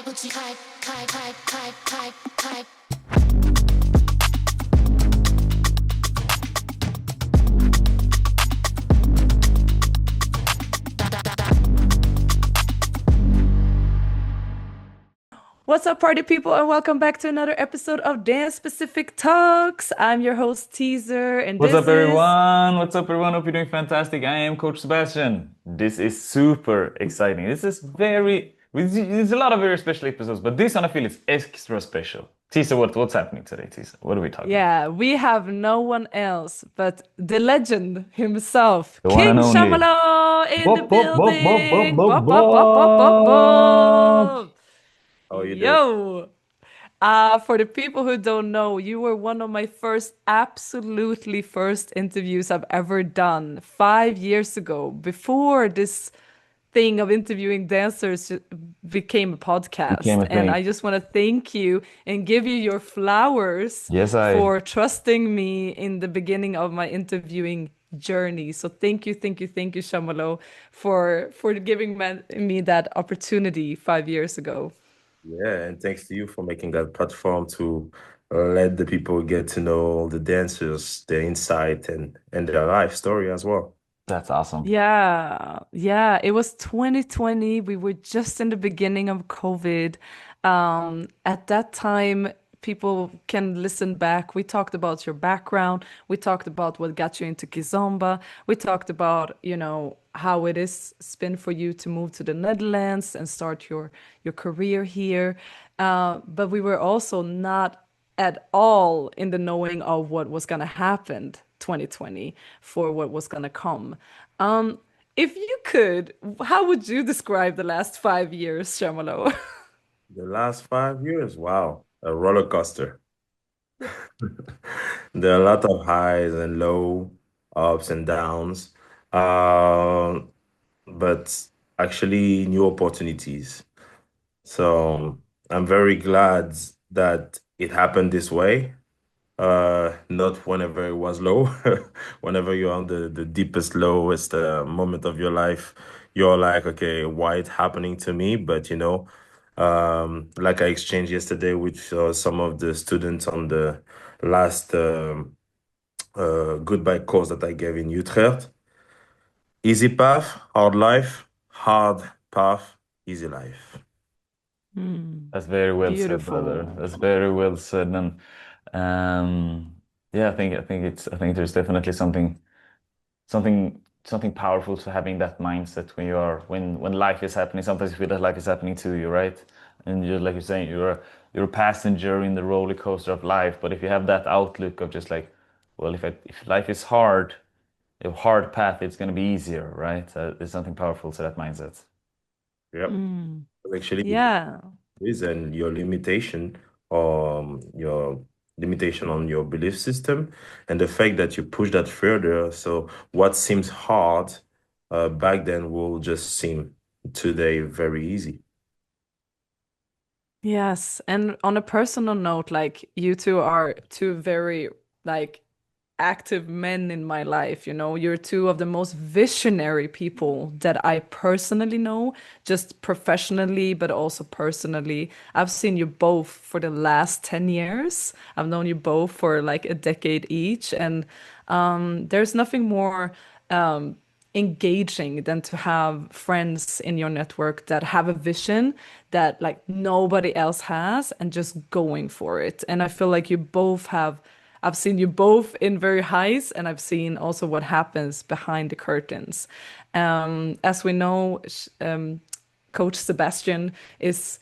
What's up, party people, and welcome back to another episode of Dance Specific Talks. I'm your host, T-zer, and What's this up, is everyone? What's up, everyone? Hope you're doing fantastic. I am Coach Sebastian. This is super exciting. There's a lot of very special episodes, but this one I feel is extra special. Tisa, what's happening today, Tisa? What are we talking about? yeah, we have no one else but the legend himself, The one King and only. Chamalo in the Bop, bop, bop, bop, bop, building. bop, Bop, bop, bop, bop, bop, bop. bop. How are you doing? Yo. For the people who don't know, you were one of my absolutely first interviews I've ever done 5 years ago, before this thing of interviewing dancers became a Became podcast. a And thing. I just want to thank you and give you your flowers Yes, I. for trusting me in the beginning of my interviewing journey. So thank you, Shamalo, for giving me that opportunity 5 years ago. Yeah, and thanks to you for making that platform to let the people get to know the dancers, their insight, and their life story as well. That's awesome. Yeah, it was 2020. We were just in the beginning of COVID. At that time, people can listen back. We talked about your background. We talked about what got you into Kizomba. We talked about, how it's been for you to move to the Netherlands and start your career here. But we were also not at all in the knowing of what was going to happen 2020 for what was going to come. Um, if you could, how would you describe the last 5 years, Shamalo? The last 5 years, wow, a roller coaster. There are a lot of highs and low, ups and downs, um, but actually new opportunities. So I'm very glad that it happened this way. Not whenever it was low. Whenever you're on the deepest, lowest moment of your life, you're like, okay, why it's happening to me? But like I exchanged yesterday with some of the students on the last goodbye course that I gave in Utrecht. Easy path, hard life, hard path, easy life. Hmm, That's very well said, brother. beautiful. That's very well said. And yeah, I think there's definitely something powerful to having that mindset when life is happening. Sometimes you feel that life is happening to you, right? And you're like you're saying, you're a passenger in the roller coaster of life. But if you have that outlook of just like, well, if life is hard, a hard path, it's gonna be easier, right? There's something powerful to that mindset. Yep. Mm, Actually, yeah. is and your limitation on your belief system and the fact that you push that further. So what seems hard back then will just seem today very easy. Yes. And on a personal note, like you two are two very like active men in my life. You're two of the most visionary people that I personally know, just professionally, but also personally. I've seen you both for the last 10 years. I've known you both for like a decade each. And there's nothing more engaging than to have friends in your network that have a vision that like nobody else has and just going for it. And I feel like you both have I've seen you both in very highs, and I've seen also what happens behind the curtains. As we know, Coach Sebastian is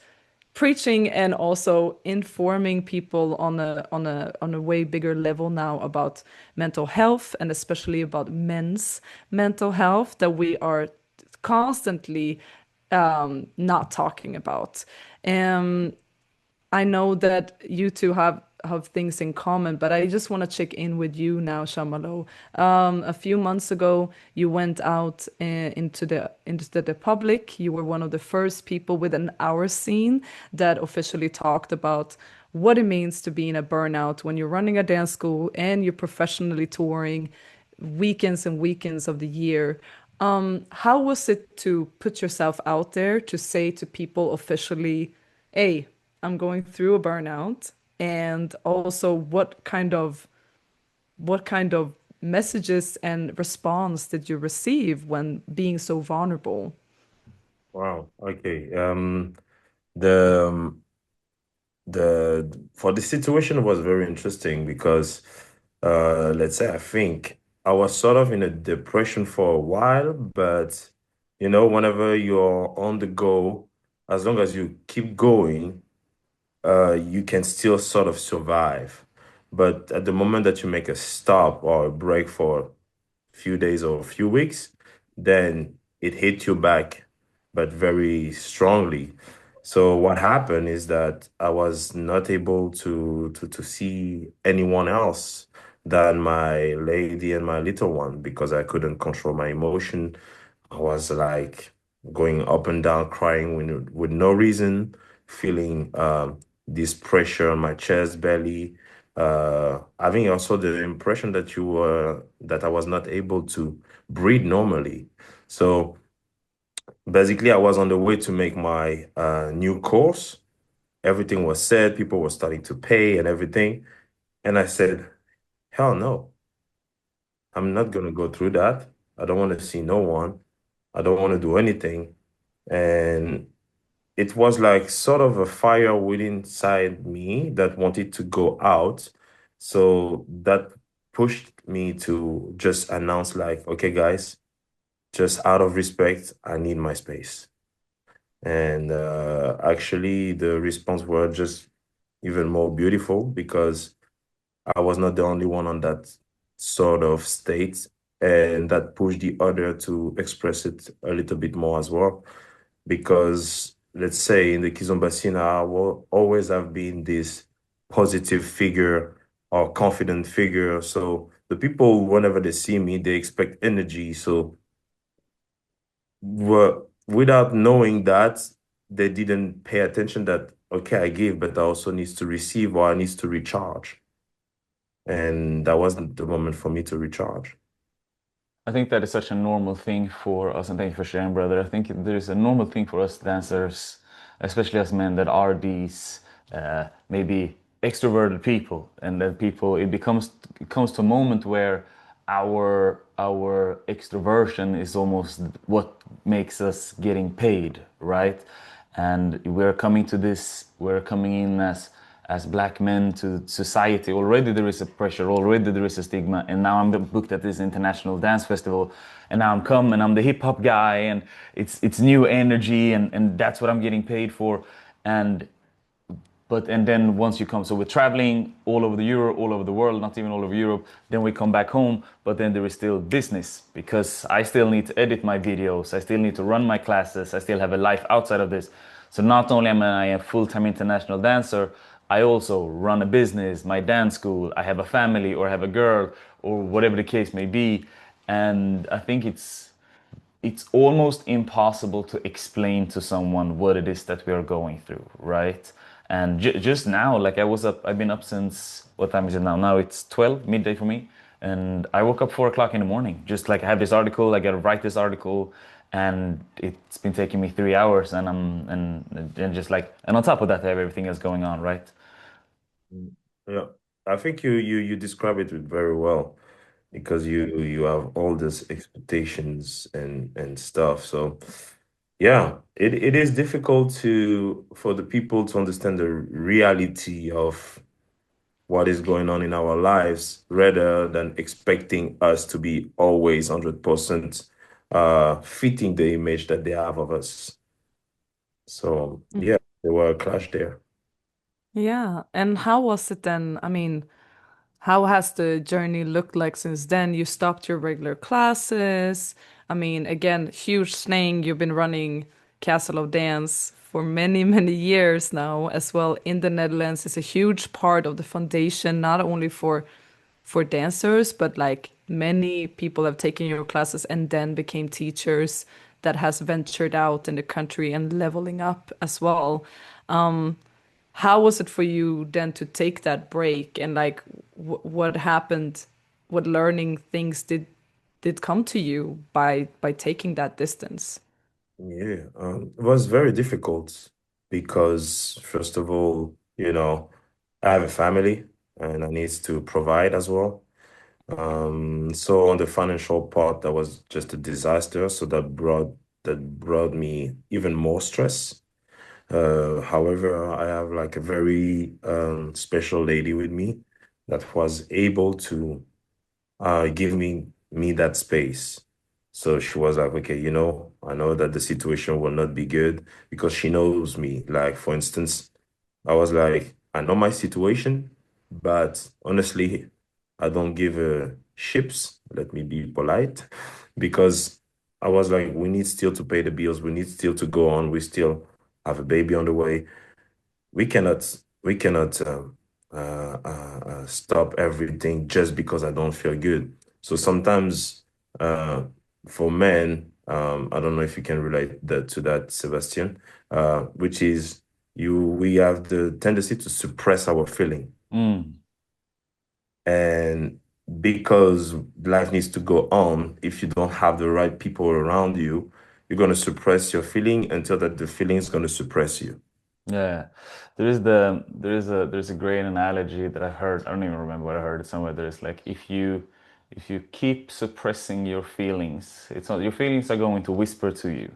preaching and also informing people on a way bigger level now about mental health, and especially about men's mental health that we are constantly not talking about. Um, I know that you two have things in common, but I just want to check in with you now, Shamalo. A few months ago, you went out into the public. You were one of the first people within our scene that officially talked about what it means to be in a burnout when you're running a dance school and you're professionally touring weekends and weekends of the year. How was it to put yourself out there to say to people officially? A, I'm going through a burnout, and also what kind of messages and response did you receive when being so vulnerable? Wow. Okay. The the for the situation was very interesting because let's say I think I was sort of in a depression for a while, but whenever you're on the go, as long as you keep going, you can still sort of survive. But at the moment that you make a stop or a break for few days or a few weeks, then it hit you back, but very strongly. So what happened is that I was not able to see anyone else than my lady and my little one because I couldn't control my emotion. I was like going up and down, crying with no reason, feeling this pressure on my chest, belly, having also the impression that I was not able to breathe normally. So basically, I was on the way to make my new course. Everything was set, people were starting to pay and everything. And I said, hell no, I'm not gonna go through that. I don't want to see no one. I don't want to do anything. And it was like sort of a fire within inside me that wanted to go out. So that pushed me to just announce like, okay, guys, just out of respect, I need my space. And actually, the response were just even more beautiful because I was not the only one on that sort of state, and that pushed the other to express it a little bit more as well. Because let's say in the Kizomba scene, I will always have been this positive figure or confident figure. So the people, whenever they see me, they expect energy. So without knowing that, they didn't pay attention that, okay, I give, but I also needs to receive or I needs to recharge. And that wasn't the moment for me to recharge. I think that is such a normal thing for us, and thank you for sharing, brother. I think there's a normal thing for us dancers, especially as men, that are these maybe extroverted people, and that people it comes to a moment where our extroversion is almost what makes us getting paid, right? And we're coming in as black men to society. Already there is a pressure, already there is a stigma, and now I'm booked at this international dance festival, and now I'm come and I'm the hip hop guy, and it's new energy, and that's what I'm getting paid for. And and then once you come, so we're traveling all over the Europe, all over the world, not even all over Europe. Then we come back home, but then there is still business because I still need to edit my videos. I still need to run my classes. I still have a life outside of this. So not only am I a full-time international dancer, I also run a business, my dance school. I have a family, or I have a girl, or whatever the case may be. And I think it's almost impossible to explain to someone what it is that we are going through, right? And just now, like I've been up since, what time is it now? Now it's 12 midday for me. And I woke up 4 o'clock in the morning. Just like I have this article, I gotta write this article, and it's been taking me 3 hours, and just like, and on top of that, I have everything else going on, right? Mm. Yeah, I think you describe it very well because you have all these expectations and stuff. So yeah, it is difficult to for the people to understand the reality of what is going on in our lives rather than expecting us to be always 100% fitting the image that they have of us. So yeah, there were a clash there. Yeah. And how was it then? I mean, how has the journey looked like since then? You stopped your regular classes. I mean, again, huge thing. You've been running Castle of Dance for many, many years now as well in the Netherlands. It's a huge part of the foundation, not only for dancers, but like many people have taken your classes and then became teachers that has ventured out in the country and leveling up as well. How was it for you then to take that break and like what happened? What learning things did come to you by taking that distance? Yeah, it was very difficult because first of all, I have a family and I need to provide as well. So on the financial part, that was just a disaster. So that brought me even more stress. However, I have like a very special lady with me that was able to give me that space. So she was like, okay, I know that the situation will not be good because she knows me. Like, for instance, I was like, I know my situation, but honestly, I don't give a ships. Let me be polite, because I was like, we need still to pay the bills. We need still to go on. We still have a baby on the way. We cannot stop everything just because I don't feel good. So sometimes, uh, for men, I don't know if you can relate to that, Sebastian, which is we have the tendency to suppress our feeling. Mm. And because life needs to go on, if you don't have the right people around you, you're going to suppress your feeling until that the feeling is going to suppress you. Yeah, there's a great analogy that I heard. I don't even remember where I heard it somewhere. There's like if you keep suppressing your feelings, it's not your feelings are going to whisper to you.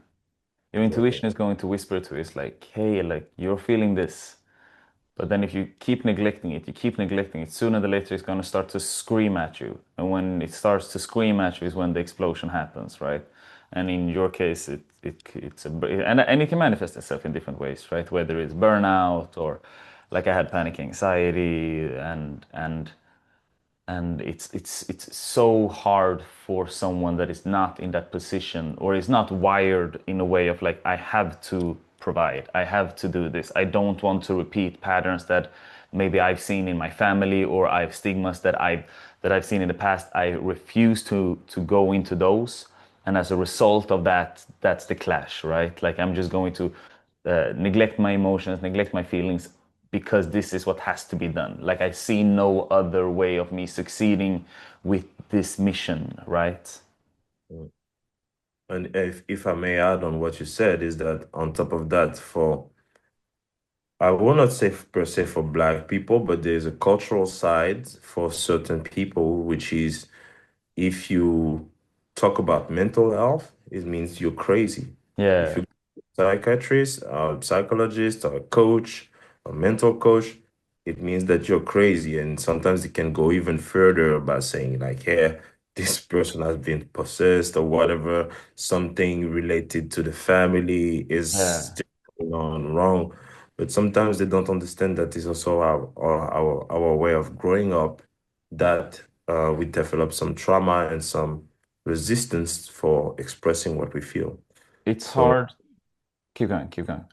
Your Okay. intuition is going to whisper to you. It's like, hey, like you're feeling this. But then if you keep neglecting it, you keep neglecting it, sooner or later it's going to start to scream at you. And when it starts to scream at you is when the explosion happens, right? And in your case, and it can manifest itself in different ways, right? Whether it's burnout or like I had panic anxiety and it's so hard for someone that is not in that position or is not wired in a way of like I have to provide, I have to do this, I don't want to repeat patterns that maybe I've seen in my family or I've stigmas that I've seen in the past. I refuse to go into those, and as a result of that, that's the clash, right? Like I'm just going to neglect my emotions, neglect my feelings because this is what has to be done. Like I see no other way of me succeeding with this mission, right? Mm. And if I may add on what you said, is that on top of that, I will not say per se for Black people, but there's a cultural side for certain people, which is if you talk about mental health, it means you're crazy. If Yeah, you psychiatrist, a psychologist, or a coach, a mental coach, it means that you're crazy. And sometimes it can go even further by saying, like, hey, this person has been possessed or whatever, something related to the family is yeah. still going on wrong. But sometimes they don't understand that is also our way of growing up, that we develop some trauma and some resistance for expressing what we feel. It's So, hard. Keep going, keep going.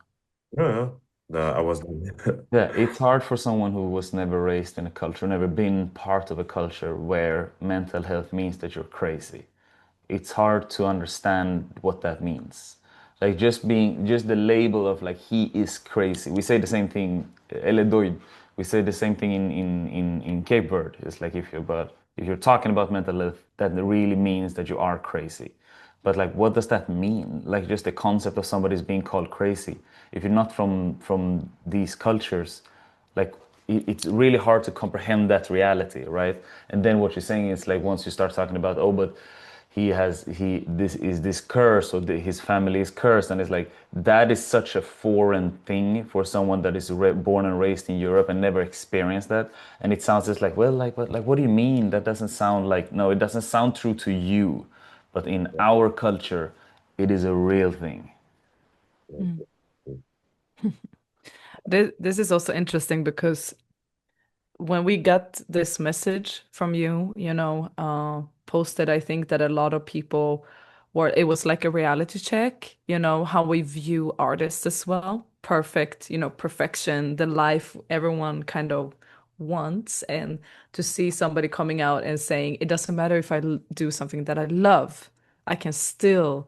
yeah, I was. Yeah, it's hard for someone who was never raised in a culture, never been part of a culture where mental health means that you're crazy. It's hard to understand what that means. Like just the label of like he is crazy. We say the same thing, ele doido. We say the same thing in Cape Verde. It's like if you're talking about mental health, that really means that you are crazy. But like, what does that mean? Like, just the concept of somebody's being called crazy. If you're not from these cultures, like it's really hard to comprehend that reality, right? And then what you're saying is like once you start talking about, oh, but he this is this curse or his family is cursed, and it's like that is such a foreign thing for someone that is born and raised in Europe and never experienced that. And it sounds just like, well, like what do you mean? That doesn't sound like, no, it doesn't sound true to you, but in our culture, it is a real thing. Mm. This is also interesting because when we got this message from you, posted, I think that a lot of people were, it was like a reality check, how we view artists as well. Perfect, perfection, the life everyone kind of wants. And to see somebody coming out and saying, it doesn't matter if I do something that I love, I can still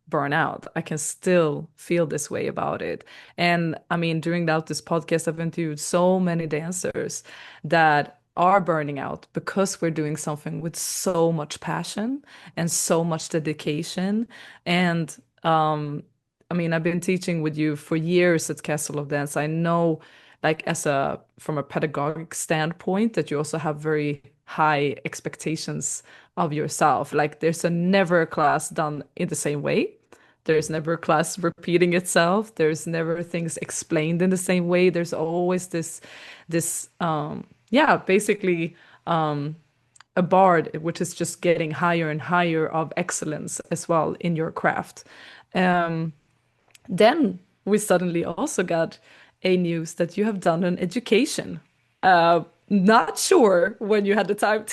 burn out. I can still feel this way about it. And I mean, during this podcast, I've interviewed so many dancers that are burning out because we're doing something with so much passion and so much dedication. And I mean, I've been teaching with you for years at Castle of Dance. I know, like, from a pedagogic standpoint, that you also have very high expectations of yourself. Like, there's a never a class done in the same way. There's never a class repeating itself. There's never things explained in the same way. There's always yeah, basically a bar, which is just getting higher and higher of excellence as well in your craft. Um, then we suddenly also got a news that you have done an education. Not sure when you had the time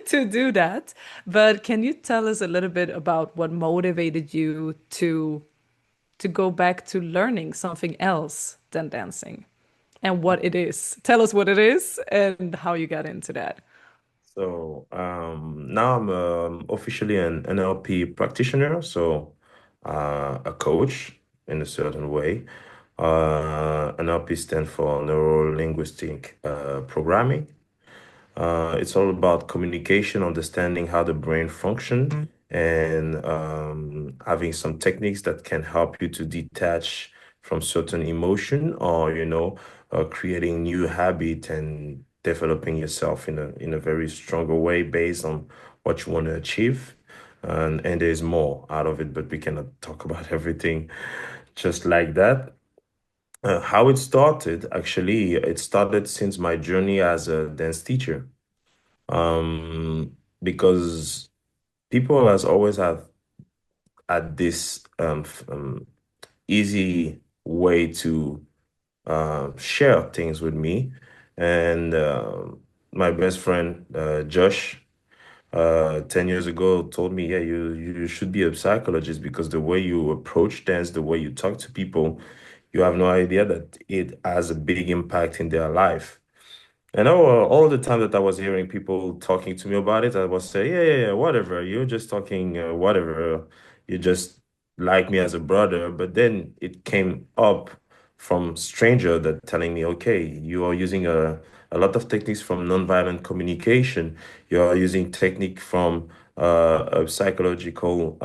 to do that, but can you tell us a little bit about what motivated you to go back to learning something else than dancing and what it is? Tell us what it is and how you got into that. So now I'm officially an NLP practitioner, so a coach in a certain way. NLP stands for neuro-linguistic programming. It's all about communication, understanding how the brain functions, and having some techniques that can help you to detach from certain emotion, or creating new habit and developing yourself in a very stronger way based on what you want to achieve. And there's more out of it, but we cannot talk about everything just like that. How it started, actually, it started since my journey as a dance teacher. Because people has always have had this easy way to share things with me. And my best friend, Josh, 10 years ago told me, yeah, you should be a psychologist because the way you approach dance, the way you talk to people, you have no idea that it has a big impact in their life. And all the time that I was hearing people talking to me about it, I was saying, yeah, yeah, yeah, whatever. You're just talking, whatever. You just like me as a brother. But then it came up from stranger that telling me, okay, you are using a lot of techniques from nonviolent communication. You are using technique from a psychological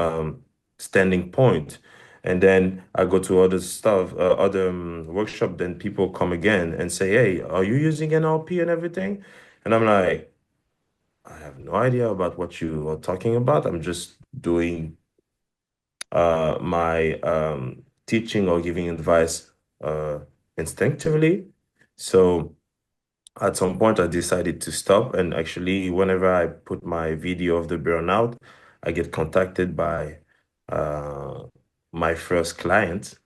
standing point. And then I go to other stuff, other workshop. Then people come again and say, "Hey, are you using NLP and everything?" And I'm like, I have no idea about what you are talking about. I'm just doing my teaching or giving advice uh, instinctively. So at some point, I decided to stop. And actually, whenever I put my video of the burnout, I get contacted by uh, my first client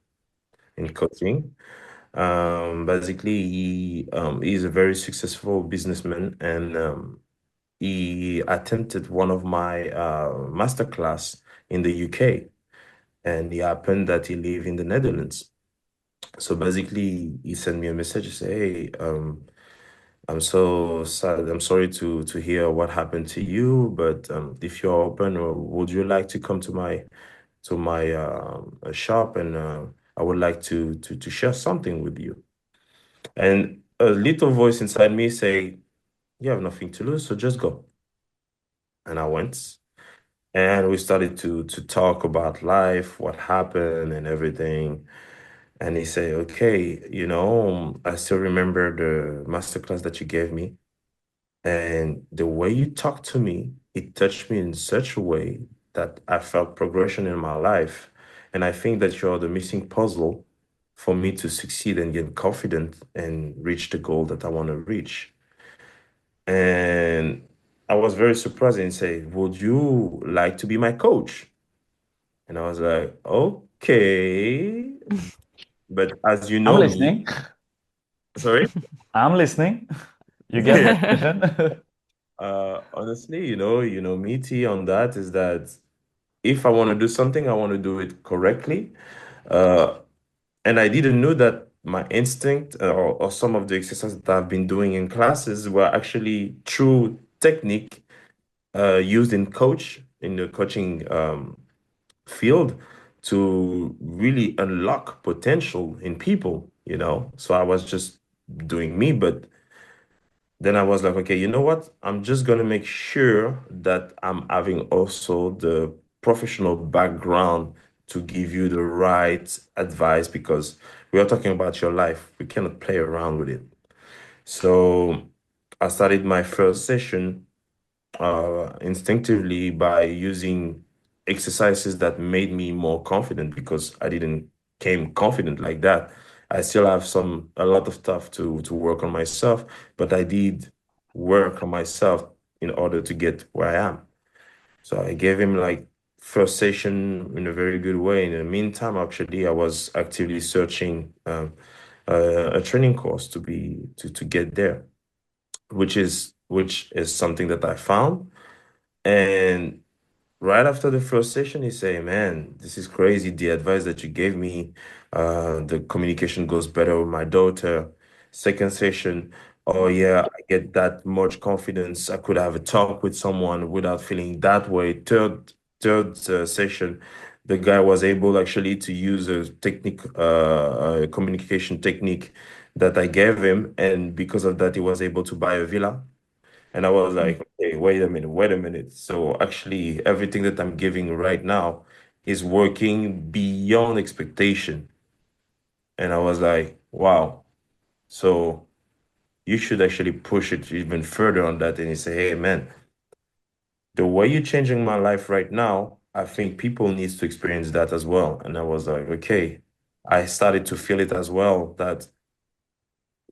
in coaching. Basically, he's a very successful businessman, and he attended one of my masterclass in the UK, and it happened that he live in the Netherlands. So basically, he sent me a message to say, "Hey, I'm so sad. I'm sorry to hear what happened to you, but if you're open, would you like to come to my shop, and I would like to share something with you." And a little voice inside me say, "You have nothing to lose, so just go." And I went, and we started to talk about life, what happened, and everything. And he said, "Okay, I still remember the masterclass that you gave me, and the way you talked to me, it touched me in such a way that I felt progression in my life. And I think that you're the missing puzzle for me to succeed and get confident and reach the goal that I want to reach." And I was very surprised and say, "Would you like to be my coach?" And I was like, "Okay." But as you I'm know me, listening. sorry? I'm listening. You get my Yeah. attention. Honestly, me, T, on that is that if I want to do something, I want to do it correctly. Uh, and I didn't know that my instinct or some of the exercises that I've been doing in classes were actually true technique used in the coaching field to really unlock potential in people. So I was just doing me, but then I was like, okay, you know what? I'm just gonna make sure that I'm having also the professional background to give you the right advice because we are talking about your life. We cannot play around with it. So I started my first session instinctively by using exercises that made me more confident because I didn't came confident like that. I still have a lot of stuff to work on myself, but I did work on myself in order to get where I am. So I gave him like first session in a very good way. In the meantime, actually, I was actively searching a training course to get there, which is something that I found. And right after the first session, he say, "Man, this is crazy. The advice that you gave me, the communication goes better with my daughter." Second session, oh yeah, I get that much confidence. I could have a talk with someone without feeling that way. Third session, the guy was able actually to use a communication technique that I gave him, and because of that, he was able to buy a villa. And I was like, okay, wait a minute, wait a minute. So actually, everything that I'm giving right now is working beyond expectation. And I was like, wow. So you should actually push it even further on that. And you say, hey, man, the way you're changing my life right now, I think people needs to experience that as well. And I was like, okay. I started to feel it as well that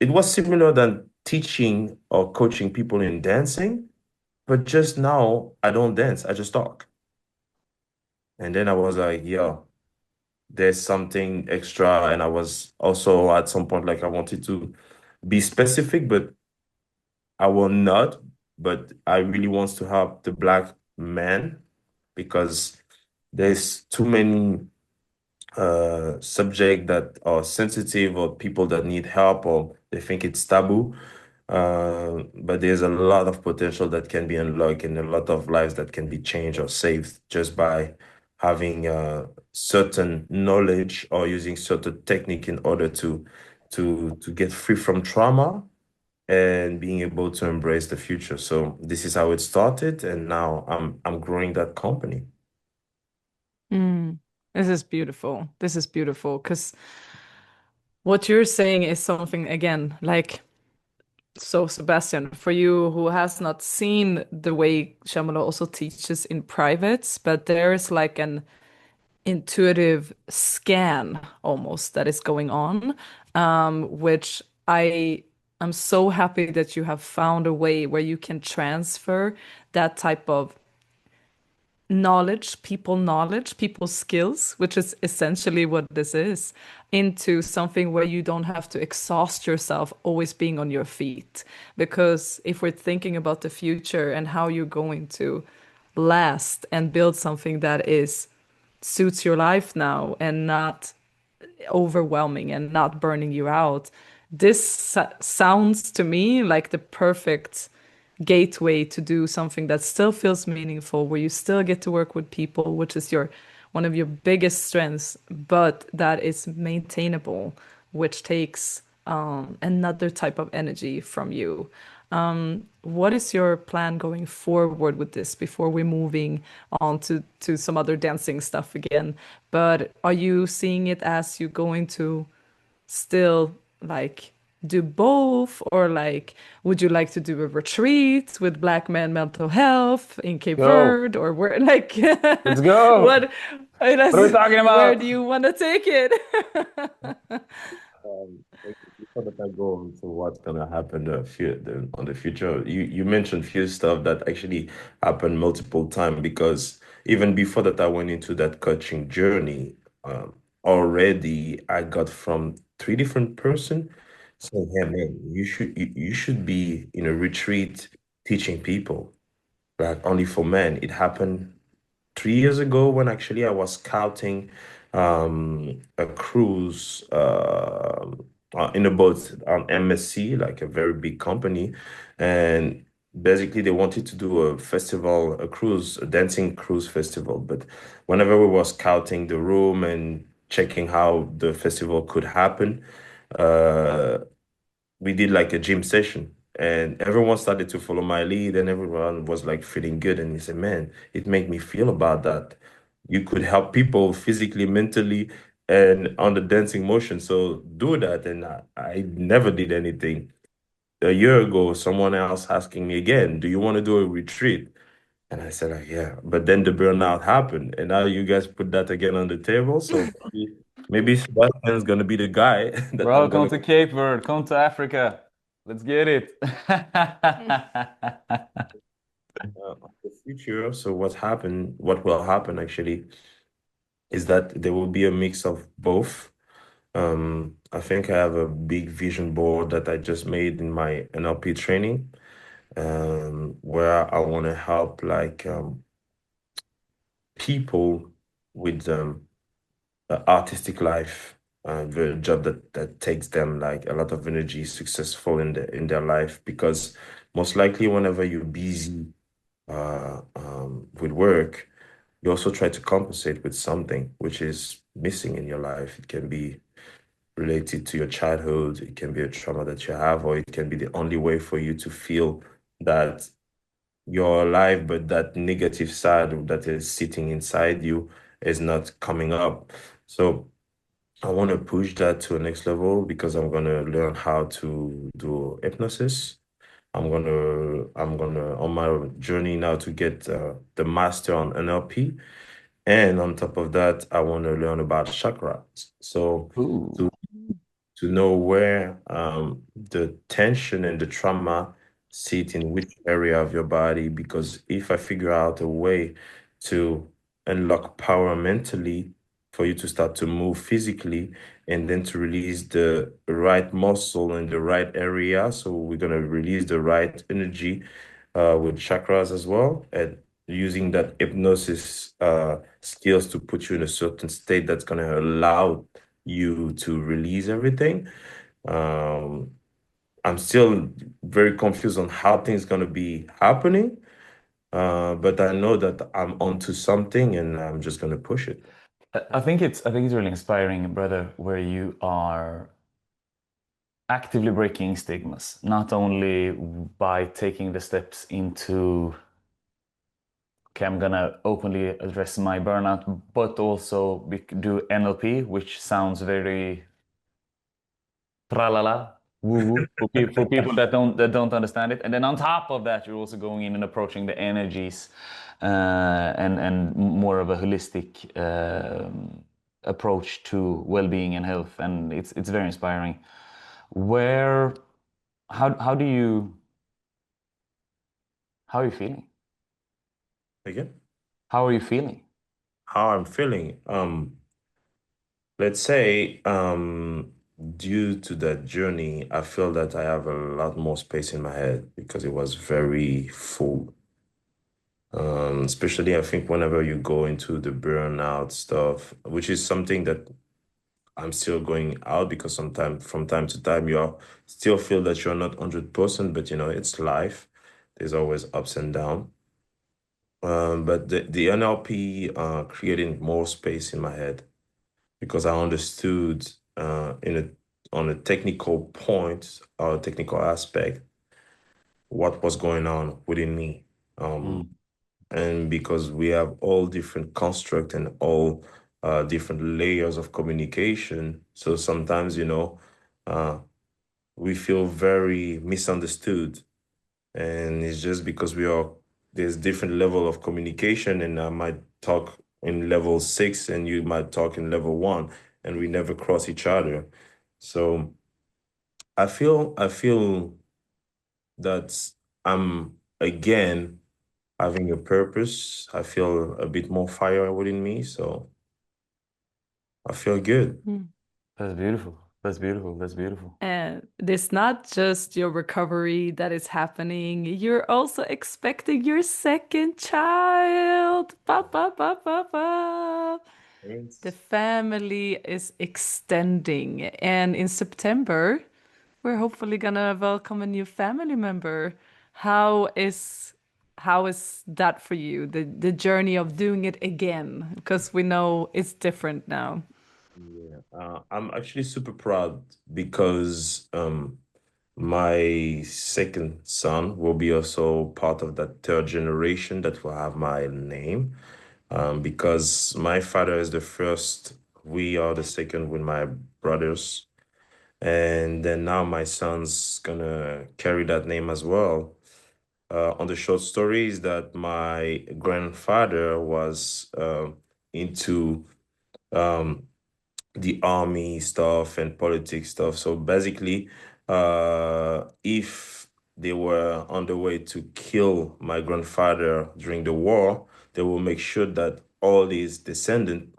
it was similar than teaching or coaching people in dancing. But just now, I don't dance, I just talk. And then I was like, yo, there's something extra. And I was also at some point like I wanted to be specific, but I will not. But I really wants to help the black man because there's too many subject that are sensitive or people that need help or they think it's taboo. But there's a lot of potential that can be unlocked and a lot of lives that can be changed or saved just by having certain knowledge or using certain technique in order to get free from trauma and being able to embrace the future. So this is how it started, and now I'm growing that company. Mm. This is beautiful. This is beautiful because what you're saying is something again, like so Sebastian, for you who has not seen the way Chamalo also teaches in privates, but there is like an intuitive scan almost that is going on, which I am so happy that you have found a way where you can transfer that type of knowledge, people skills, which is essentially what this is, into something where you don't have to exhaust yourself always being on your feet. Because if we're thinking about the future and how you're going to last and build something that is suits your life now and not overwhelming and not burning you out. This sounds to me like the perfect gateway to do something that still feels meaningful, where you still get to work with people, which is your one of your biggest strengths, but that is maintainable, which takes another type of energy from you. What is your plan going forward with this before we're moving on to some other dancing stuff again? But are you seeing it as you going to still like do both, or like would you like to do a retreat with Black men mental health in Cape Go. Verde, or where like Let's go. what What are we talking where about? do you want to take it? Before that I go on to what's gonna happen on the future, you mentioned few stuff that actually happened multiple times because even before that I went into that coaching journey, already I got from three different person saying, "Yeah, man, you should be in a retreat teaching people, like only for men." It happened 3 years ago when actually I was scouting a cruise in a boat on MSC, like a very big company, and basically they wanted to do a festival, a cruise, a dancing cruise festival. But whenever we were scouting the room and checking how the festival could happen, uh, we did like a gym session and everyone started to follow my lead and everyone was like feeling good and he said, man, it made me feel about that you could help people physically, mentally, and on the dancing motion. So do that. And I never did anything. A year ago, someone else asking me again, do you want to do a retreat? And I said, like, yeah. But then the burnout happened. And now you guys put that again on the table. So maybe Sebastian's gonna be the guy that Bro, I'm come gonna to Cape Verde, come to Africa. Let's get it. the future. So what will happen actually is that there will be a mix of both. I think I have a big vision board that I just made in my NLP training, where I want to help like people with artistic life, the job that takes them like a lot of energy, successful in their life, because most likely whenever you're busy with work, you also try to compensate with something which is missing in your life. It can be related to your childhood, it can be a trauma that you have, or it can be the only way for you to feel that you're alive, but that negative side that is sitting inside you is not coming up. So I want to push that to a next level because I'm gonna learn how to do hypnosis. I'm gonna on my journey now to get the master on NLP, and on top of that, I want to learn about chakras. So Ooh. to to know where the tension and the trauma sit in which area of your body. Because if I figure out a way to unlock power mentally for you to start to move physically and then to release the right muscle in the right area, so we're going to release the right energy with chakras as well, and using that hypnosis skills to put you in a certain state that's going to allow you to release everything. Um, I'm still very confused on how things going to be happening, but I know that I'm onto something and I'm just going to push it. I think it's really inspiring, brother, where you are actively breaking stigmas, not only by taking the steps into, okay, I'm gonna openly address my burnout, but also do NLP, which sounds very tralala, woo woo for people that don't understand it. And then on top of that, you're also going in and approaching the energies, and more of a holistic approach to well-being and health, and it's very inspiring. Where how do you how are you feeling? Again, How are you feeling? how I'm feeling. Let's say, due to that journey, I feel that I have a lot more space in my head because it was very full. Especially I think whenever you go into the burnout stuff, which is something that I'm still going out, because sometimes from time to time you are still feel that you're not 100%, but it's life. There's always ups and down. But the NLP creating more space in my head because I understood in a on a technical point or technical aspect what was going on within me. Um, Mm. and because we have all different construct and all different layers of communication, so sometimes uh, we feel very misunderstood, and it's just because there's different level of communication, and I might talk in level 6 and you might talk in level 1, and we never cross each other. So I feel that I'm again having a purpose. I feel a bit more fire within me, so I feel good. Mm. That's beautiful. That's beautiful. That's beautiful. And it's not just your recovery that is happening, you're also expecting your second child. Ba, ba, ba, ba, ba. The Thanks. family is extending, and in September, we're hopefully gonna welcome a new family member. How is how is that for you? The journey of doing it again, because we know it's different now. Yeah, I'm actually super proud because my second son will be also part of that third generation that will have my name. because my father is the first, we are the second with my brothers. And then now my son's gonna carry that name as well. On the short story is that my grandfather was into um, the army stuff and politics stuff. So basically, if they were on the way to kill my grandfather during the war, they will make sure that all his descendants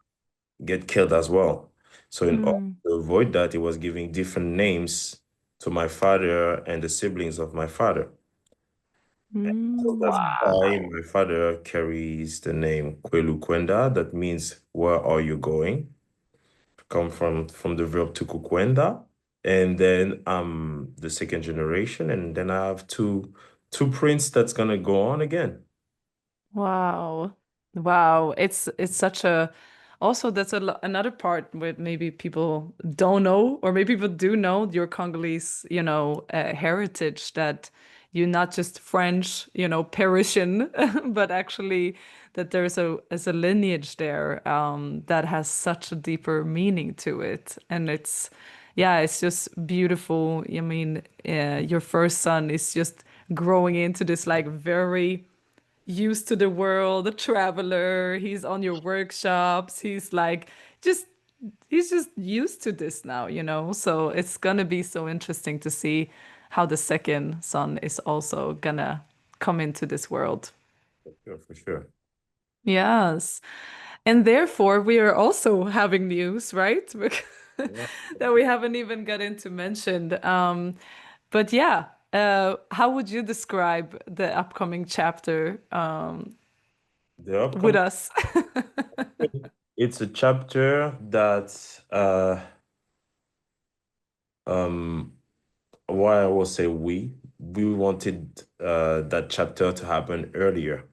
get killed as well. So in order Mm, to avoid that, he was giving different names to my father and the siblings of my father. So that's mm. why Wow. my father carries the name Kwelu Kwenda. That means where are you going? Come from the verb to kukwenda. And then I'm the second generation, and then I have two prints that's gonna go on again. Wow. Wow. It's such a also that's another part where maybe people don't know or maybe people do know your Congolese, heritage that you're not just French, Parisian, but actually that there's a lineage there that has such a deeper meaning to it. And yeah, it's just beautiful. I mean, your first son is just growing into this like very used to the world, a traveler. He's on your workshops. He's like just he's just used to this now. So it's gonna be so interesting to see how the second son is also gonna come into this world. For sure, for sure. Yes. And therefore we are also having news, right? Yeah. That we haven't even got into mentioned. But yeah, how would you describe the upcoming chapter The with upcoming, us? it's a chapter that um why I will say we wanted that chapter to happen earlier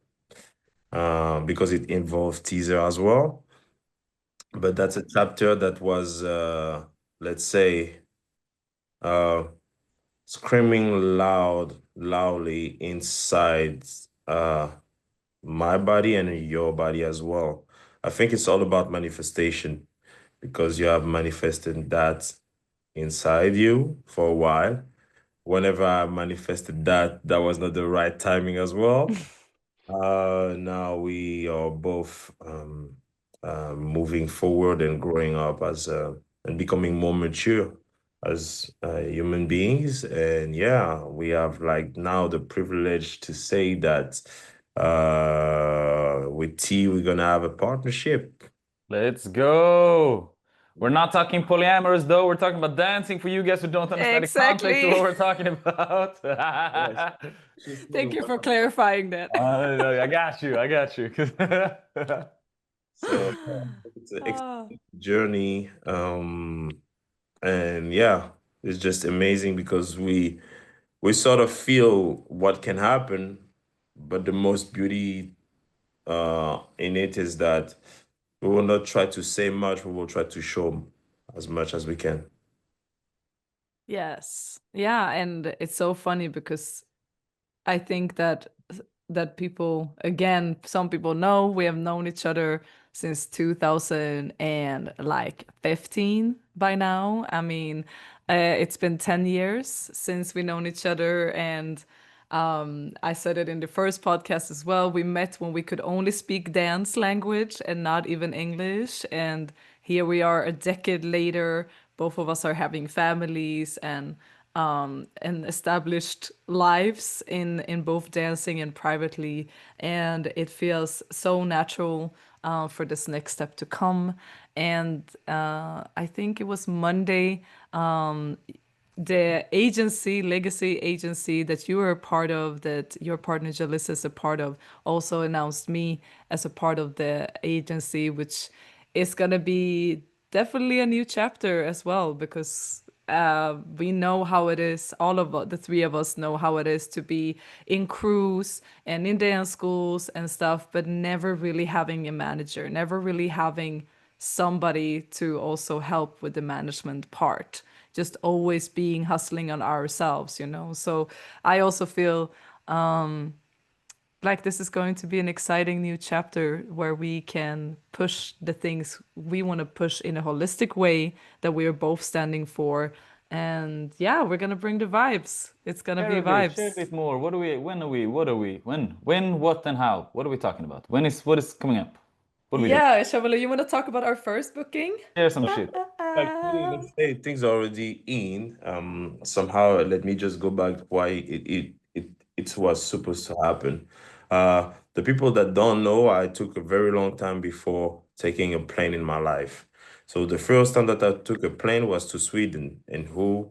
because it involves teaser as well. But that's a chapter that was let's say uh screaming loudly inside my body and your body as well. I think it's all about manifestation because you have manifested that inside you for a while. Whenever I manifested that, that was not the right timing as well. Now we are both moving forward and growing up as and becoming more mature as human beings. And yeah, we have like now the privilege to say that with T, we're gonna have a partnership. Let's go. We're not talking polyamorous though. We're talking about dancing for you guys who don't understand the context of Exactly. what we're talking about. Yes. She's Thank saying you one for of them. clarifying that. I got you. I got you. So it's an Ah, exciting journey. And yeah, it's just amazing because we sort of feel what can happen, but the most beauty in it is that we will not try to say much, we will try to show as much as we can. yes. Yeah, and it's so funny because I think that people, again, some people know we have known each other since 2000 and like 15 by now. I mean, it's been 10 years since we known each other, and I said it in the first podcast as well. We met when we could only speak dance language and not even English, and here we are a decade later. Both of us are having families and established lives in both dancing and privately, and it feels so natural for this next step to come. And I think it was Monday. The agency, legacy agency that you are a part of, that your partner Jalissa is a part of, also announced me as a part of the agency, which is gonna be definitely a new chapter as well because we know how it is. All of the three of us know how it is to be in crews and in dance schools and stuff, but never really having a manager, never really having somebody to also help with the management part. Just always being hustling on ourselves. So I also feel like this is going to be an exciting new chapter where we can push the things we want to push in a holistic way that we are both standing for. And yeah, we're gonna bring the vibes. It's gonna be Share a vibes. bit more. When are we, what are we, when, what, and how? What are we talking about? What is coming up? What are we doing? Yeah, Chamalo, you want to talk about our first booking? Share some shit. Actually, let's say things are already in. Somehow, let me just go back why it was supposed to happen. The people that don't know, I took a very long time before taking a plane in my life. So the first time that I took a plane was to Sweden, and who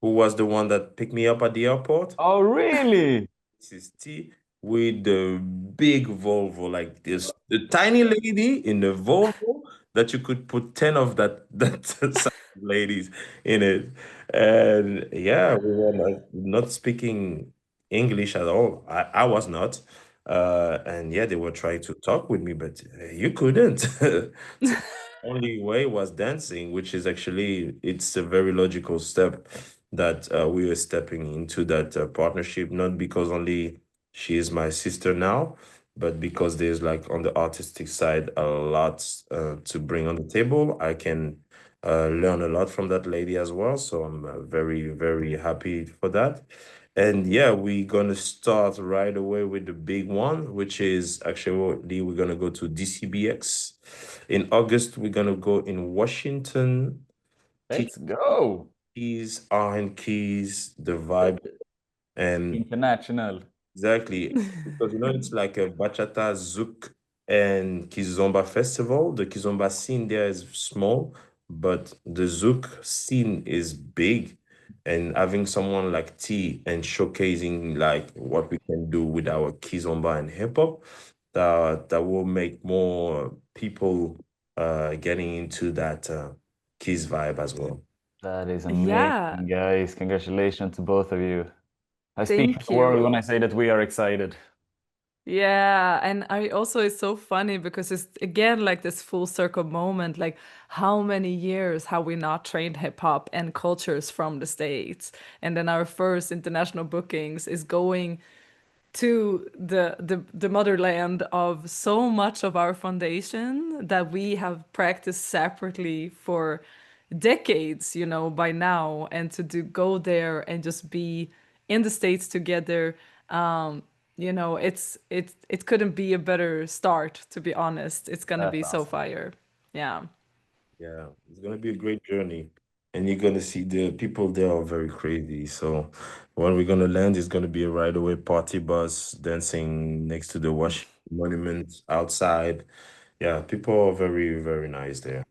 was the one that picked me up at the airport? Oh, really? This is T with the big Volvo, like this, the tiny lady in the Volvo that you could put 10 of that size of ladies in it. And yeah, we were not speaking English at all. I was not. And yeah, they were trying to talk with me, but you couldn't. So only way was dancing, which is actually it's a very logical step that we are stepping into that partnership, not because only she is my sister now, but because there's like on the artistic side a lot to bring on the table. I can learn a lot from that lady as well, so I'm very, very happy for that. And yeah, we're gonna start right away with the big one, which is actually we're gonna go to DCBX. In August, we're gonna go in Washington, teach Let's go. keys, R&B keys, the vibe, and International. exactly because it's like a bachata, zouk, and kizomba festival. The kizomba scene there is small, but the zouk scene is big. And having someone like T and showcasing like what we can do with our kizomba and hip hop, that will make more people getting into that kiz vibe as well. That is Yeah, amazing, guys. Congratulations to both of you. I speak for thank the world when you. I say that we are excited. Yeah, and I also it's so funny because it's again like this full circle moment, like how many years have we not trained hip hop and cultures from the States? And then our first international bookings is going to the motherland of so much of our foundation that we have practiced separately for decades, by now, and to go there and just be in the States together, it couldn't be a better start, to be honest. It's gonna That's be so awesome. fire. Yeah. Yeah, it's gonna be a great journey. And you're gonna see the people there are very crazy. So when we're gonna land, it's gonna be a right away party bus dancing next to the Washington Monument outside. Yeah, people are very, very nice there.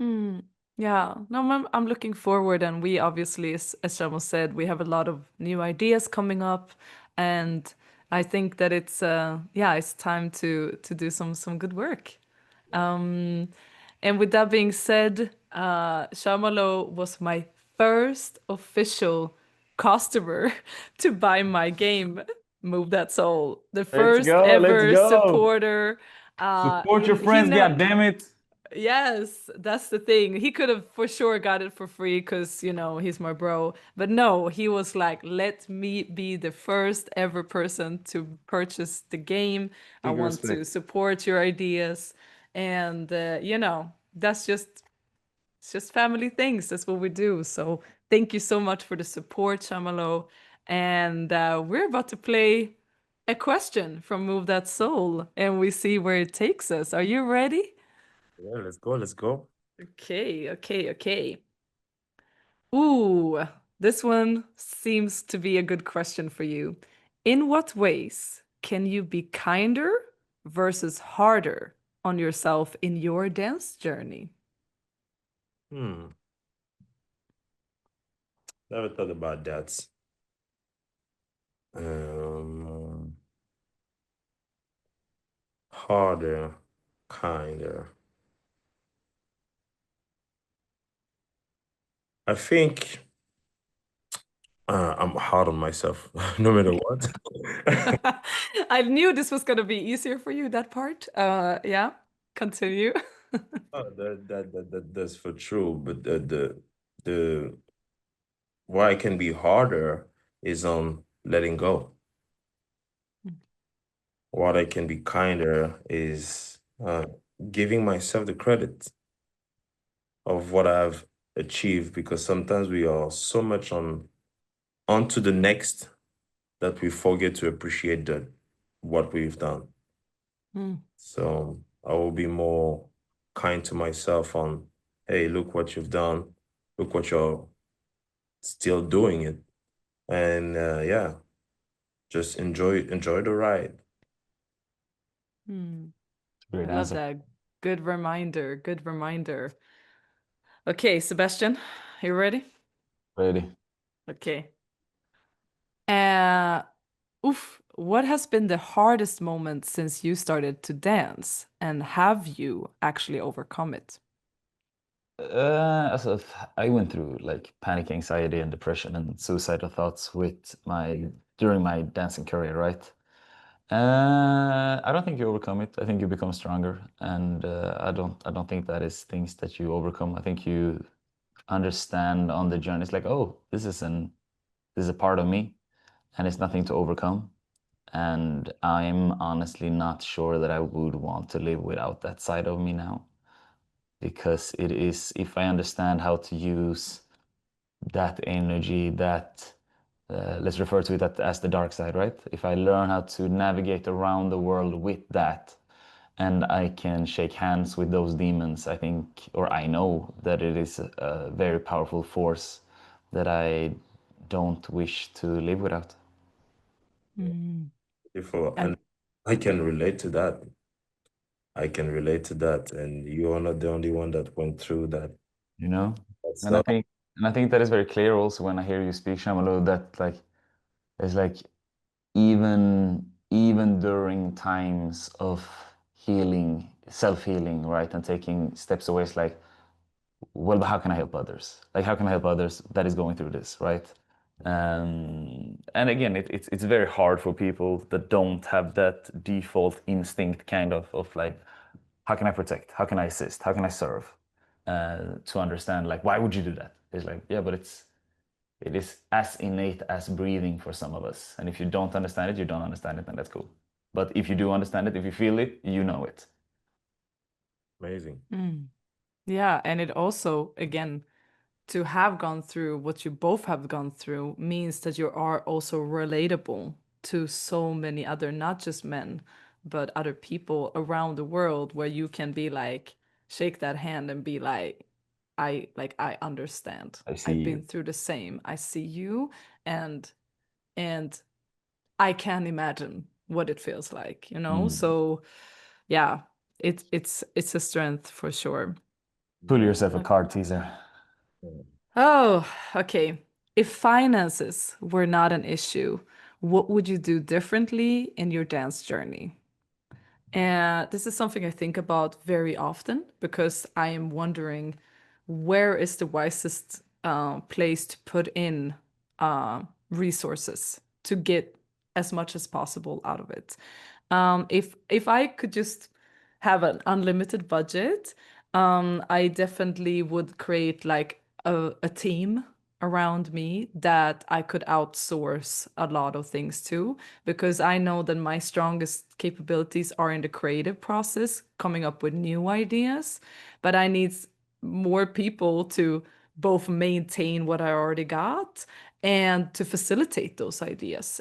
Mm, yeah, no, I'm looking forward, and we obviously, as Shamo said, we have a lot of new ideas coming up, and I think that it's time to do some good work. Um, and with that being said, Shamalo was my first official customer to buy my game, Move That Soul. The Let's first go. Let's ever go. supporter. Support your He friends, know God damn it. Yes, that's the thing. He could have for sure got it for free because, he's my bro. But no, he was like, let me be the first ever person to purchase the game. I Big want to respect. support your ideas. And, that's it's just family things. That's what we do. So thank you so much for the support, Shamalo. And we're about to play a question from Move That Soul, and we see where it takes us. Are you ready? Yeah, let's go, let's go. Okay, okay, okay. Ooh, this one seems to be a good question for you. In what ways can you be kinder versus harder on yourself in your dance journey? Hmm, never thought about that. Um, harder, kinder. I think I'm hard on myself, no matter what. I knew this was gonna be easier for you, that part. Yeah, continue. That's for true. But the why it can be harder is on letting go. what I can be kinder is giving myself the credit of what I've achieved, because sometimes we are so much on to the next that we forget to appreciate what we've done. Mm. So I will be more kind to myself on, hey, look what you've done, look what you're still doing it, and yeah, just enjoy the ride. Mm. Great I love answer. that. Good reminder. Good reminder. Okay, Sebastian, you ready? Ready. Okay. Uh, what has been the hardest moment since you started to dance? And have you actually overcome it? So I went through like panic, anxiety, and depression and suicidal thoughts with my during my dancing career, right? I don't think you overcome it. I think you become stronger, and I don't think that is things that you overcome. I think you understand on the journey. It's like, oh, this is a part of me, and it's nothing to overcome. And I'm honestly not sure that I would want to live without that side of me now, because it is, if I understand how to use that energy, that let's refer to it as the dark side, right? If I learn how to navigate around the world with that, and I can shake hands with those demons, I think, or I know that it is a very powerful force that I don't wish to live without. Mm. Before, And and I can relate to that. I can relate to that, and you are not the only one that went through You know? that And I stuff. think and I think that is very clear also when I hear you speak, Shamalo, that like it's like even during times of healing, self-healing, right, and taking steps away, it's like, well, but how can I help others? Like, how can I help others that is going through this, right? And again, it's very hard for people that don't have that default instinct kind of like, how can I protect? How can I assist? How can I serve? To understand, like, why would you do that? It's like, yeah, but it is as innate as breathing for some of us. And if you don't understand it, you don't understand it, and that's cool. But if you do understand it, if you feel it, you know it. Amazing. mm. Yeah, and it also, again, to have gone through what you both have gone through means that you are also relatable to so many other, not just men, but other people around the world where you can be like, shake that hand and be like, I understand. I see I've you. been through the same. I see you and and I can imagine what it feels like, you know? Mm. So yeah, it's a strength for sure. Pull yourself a Okay. card teaser. Oh, okay. If finances were not an issue, what would you do differently in your dance journey? And this is something I think about very often because I am wondering where is the wisest place to put in resources to get as much as possible out of it. If I could just have an unlimited budget, I definitely would create like a team around me that I could outsource a lot of things to because I know that my strongest capabilities are in the creative process, coming up with new ideas, but I need more people to both maintain what I already got and to facilitate those ideas.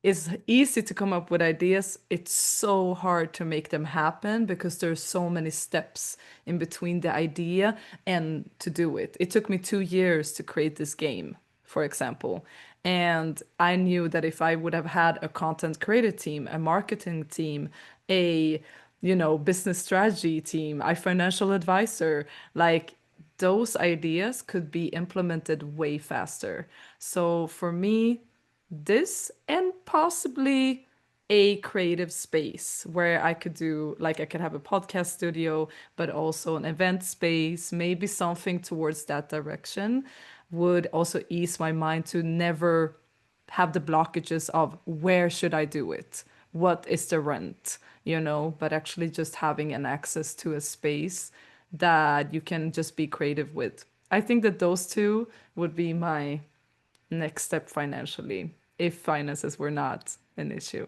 It's easy to come up with ideas. It's so hard to make them happen because there's so many steps in between the idea and to do it. It took me 2 years to create this game, for example. And I knew that if I would have had a content creator team, a marketing team, a business strategy team, a financial advisor, like those ideas could be implemented way faster. So for me, this and possibly a creative space where I could do, like, I could have a podcast studio, but also an event space, maybe something towards that direction would also ease my mind to never have the blockages of where should I do it? What is the rent? But actually just having an access to a space that you can just be creative with. I think that those two would be my next step financially if finances were not an issue.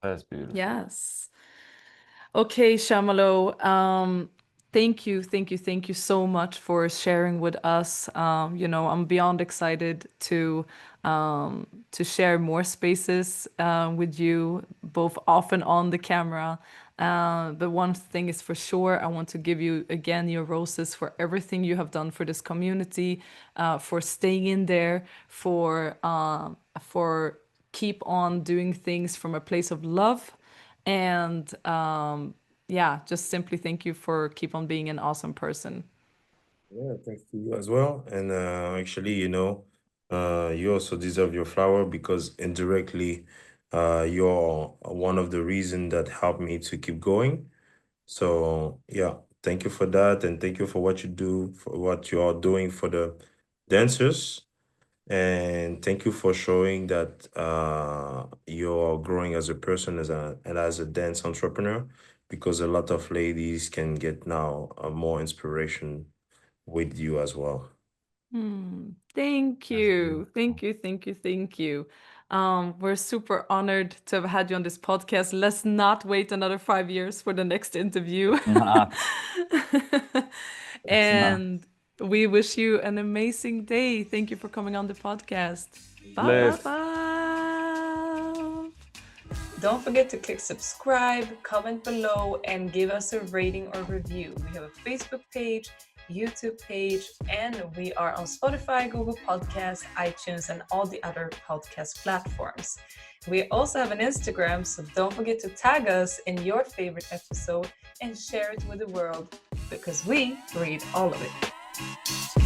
That's beautiful. Yes. Okay, Chamalo. Thank you so much for sharing with us. I'm beyond excited to share more spaces with you, both off and on the camera. But one thing is for sure, I want to give you again your roses for everything you have done for this community, for staying in there, for keep on doing things from a place of love. And yeah, just simply thank you for keep on being an awesome person. Yeah, thanks to you as well. And actually, you also deserve your flower because indirectly, you're one of the reasons that helped me to keep going. So yeah, thank you for that, and thank you for what you do, for what you are doing for the dancers, and thank you for showing that you're growing as a person, as a dance entrepreneur, because a lot of ladies can get now more inspiration with you as well. Thank That's you. beautiful. Thank you. We're super honored to have had you on this podcast. Let's not wait another 5 years for the next interview. It's not. It's not. And we wish you an amazing day. Thank you for coming on the podcast. Bye bye Bless. bye. Don't forget to click subscribe, comment below, and give us a rating or review. We have a Facebook page, YouTube page, and we are on Spotify, Google Podcasts, iTunes, and all the other podcast platforms. We also have an Instagram, so don't forget to tag us in your favorite episode and share it with the world because we read all of it.